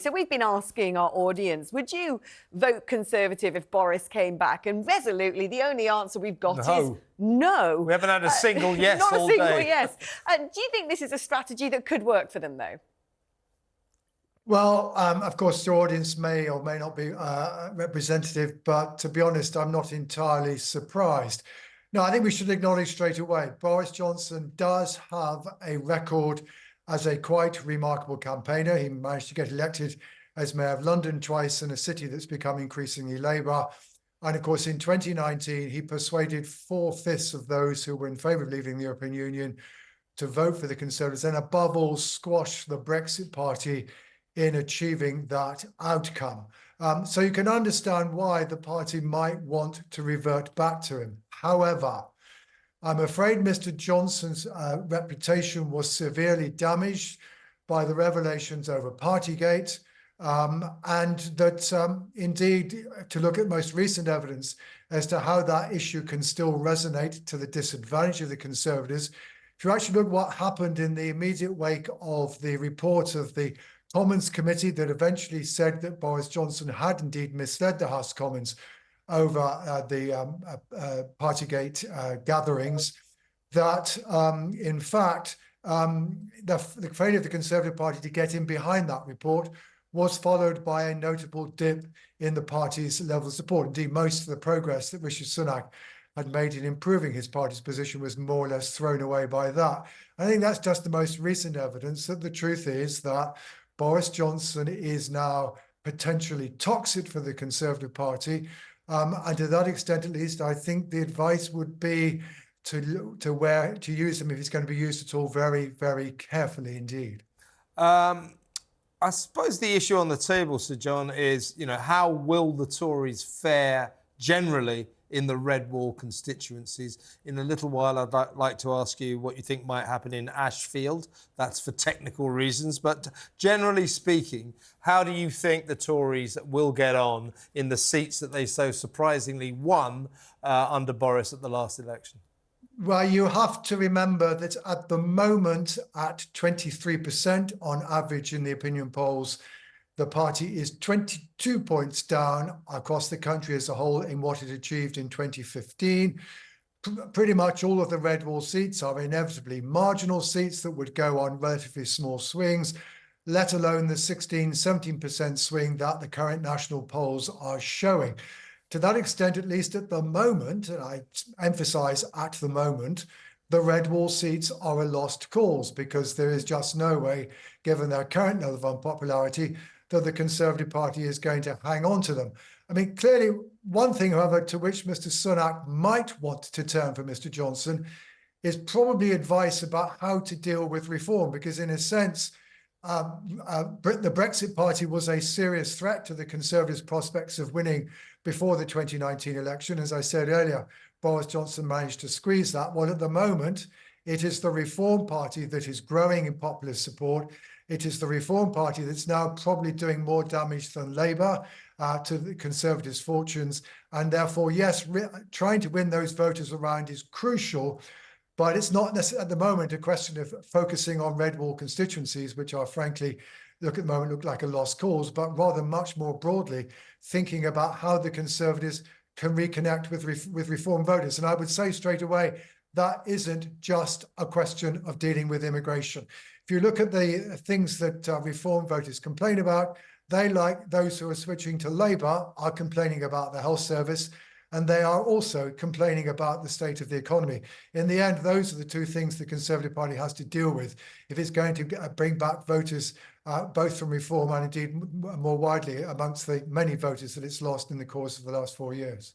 So we've been asking our audience, would you vote Conservative if Boris came back? And resolutely, the only answer we've got is no. We haven't had a single yes not all a single day. yes. Do you think this is a strategy that could work for them, though? Well, of course, your audience may or may not be representative, but to be honest, I'm not entirely surprised. No, I think we should acknowledge straight away, Boris Johnson does have a record as a quite remarkable campaigner. He managed to get elected as Mayor of London twice, in a city that's become increasingly Labour. And of course, in 2019, he persuaded 4/5 of those who were in favour of leaving the European Union to vote for the Conservatives, and above all, squash the Brexit Party in achieving that outcome. So you can understand why the party might want to revert back to him. However, I'm afraid Mr. Johnson's reputation was severely damaged by the revelations over Partygate, and that indeed, to look at most recent evidence as to how that issue can still resonate to the disadvantage of the Conservatives. If you actually look at what happened in the immediate wake of the report of the Commons Committee that eventually said that Boris Johnson had indeed misled the House Commons over the Partygate gatherings, that in fact, the failure of the Conservative Party to get in behind that report was followed by a notable dip in the party's level of support. Indeed, most of the progress that Rishi Sunak had made in improving his party's position was more or less thrown away by that. I think that's just the most recent evidence that the truth is that Boris Johnson is now potentially toxic for the Conservative Party. And to that extent, at least, I think the advice would be to use them, if it's going to be used at all, very, very carefully indeed. I suppose the issue on the table, Sir John, is, how will the Tories fare generally in the red wall constituencies? In a little while, I'd like to ask you what you think might happen in Ashfield. That's for technical reasons. But generally speaking, how do you think the Tories will get on in the seats that they so surprisingly won under Boris at the last election? Well, you have to remember that at the moment, at 23% on average in the opinion polls, the party is 22 points down across the country as a whole in what it achieved in 2015. Pretty much all of the red wall seats are inevitably marginal seats that would go on relatively small swings, let alone the 16-17% swing that the current national polls are showing. To that extent, at least at the moment, and I emphasize at the moment, the red wall seats are a lost cause, because there is just no way, given their current level of unpopularity, that the Conservative Party is going to hang on to them. I mean, clearly, one thing, however, to which Mr. Sunak might want to turn for Mr. Johnson is probably advice about how to deal with reform, because in a sense, the Brexit Party was a serious threat to the Conservatives' prospects of winning before the 2019 election. As I said earlier, Boris Johnson managed to squeeze that. Well, at the moment, it is the Reform Party that is growing in popular support. It is the Reform Party that's now probably doing more damage than Labour to the Conservatives' fortunes. And therefore, yes, trying to win those voters around is crucial. But it's not necessarily at the moment a question of focusing on red wall constituencies, which are frankly, look like a lost cause, but rather much more broadly thinking about how the Conservatives can reconnect with Reform voters. And I would say straight away, that isn't just a question of dealing with immigration. If you look at the things that Reform voters complain about, they, like those who are switching to Labour, are complaining about the health service, and they are also complaining about the state of the economy. In the end, those are the two things the Conservative Party has to deal with if it's going to bring back voters, both from Reform and indeed more widely amongst the many voters that it's lost in the course of the last 4 years.